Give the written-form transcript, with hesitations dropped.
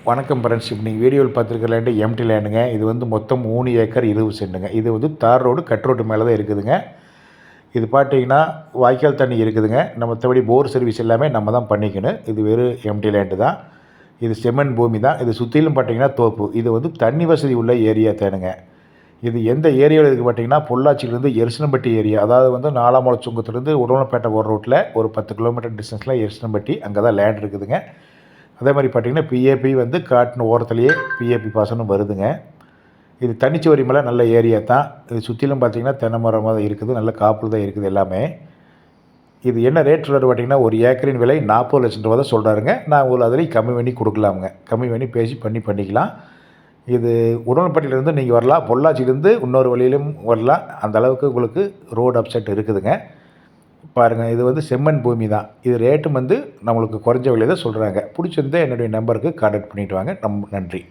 வணக்கம் ஃப்ரெண்ட்ஸ். இப்போ நீங்கள் வீடியோவில் பார்த்துருக்க லேண்டு எம்டி லேண்டுங்க. இது வந்து மொத்தம் 3 ஏக்கர் 20 சென்ட்டுங்க. இது வந்து தார் ரோடு கட் ரோட்டு மேலே தான் இருக்குதுங்க. இது பார்த்தீங்கன்னா வாய்க்கால் தண்ணி இருக்குதுங்க. மற்றபடி போர் சர்வீஸ் எல்லாமே நம்ம தான் பண்ணிக்கணும். இது வெறும் எம்டி லேண்டு தான். இது செம்மண் பூமி தான். இது சுற்றிலும் பார்த்தீங்கன்னா தோப்பு. இது வந்து தண்ணி வசதி உள்ள ஏரியா தேனுங்க. இது எந்த ஏரியாவில் இருக்குது பார்த்தீங்கன்னா பொள்ளாச்சியிலேருந்து எரிசனம்பட்டி ஏரியா, அதாவது வந்து நாலாமலை சுங்கத்துலேருந்து உடனப்பேட்டை போகிற ரோட்டில் ஒரு 10 கிலோமீட்டர் டிஸ்டன்ஸில் எரிசனம்பட்டி, அங்கே தான் லேண்ட் இருக்குதுங்க. அதே மாதிரி பார்த்திங்கன்னா பிஏபி வந்து காட்டின ஓரத்துலேயே பிஏபி பாசனம் வருதுங்க. இது தனிச்சுவரி மலை நல்ல ஏரியா தான். இது சுற்றிலும் பார்த்திங்கன்னா தென்னை மரமாக தான் இருக்குது, நல்ல காப்பில் தான் இருக்குது எல்லாமே. இது என்ன ரேட் சொல்கிறது பார்த்திங்கன்னா ஒரு ஏக்கரின் விலை 40 லட்சம் ரூபா தான் சொல்கிறாருங்க. நான் உங்களுக்கு அதில் கம்மி பண்ணி கொடுக்கலாமுங்க, கம்மி பண்ணி பேசி பண்ணிக்கலாம். இது உடன்பட்டியிலேருந்து நீங்கள் வரலாம், பொள்ளாச்சியிலேருந்து இன்னொரு வழியிலும் வரலாம். அந்த அளவுக்கு உங்களுக்கு ரோடு அப்செட் இருக்குதுங்க. பாருங்கள், இது வந்து செம்மண் பூமி தான். இது ரேட்டும் வந்து நம்மளுக்கு குறைஞ்ச விலையை தான் சொல்கிறாங்க. பிடிச்சிருந்தா என்னுடைய நம்பருக்கு கான்டாக்ட் பண்ணிவிட்டு வாங்க. நன்றி.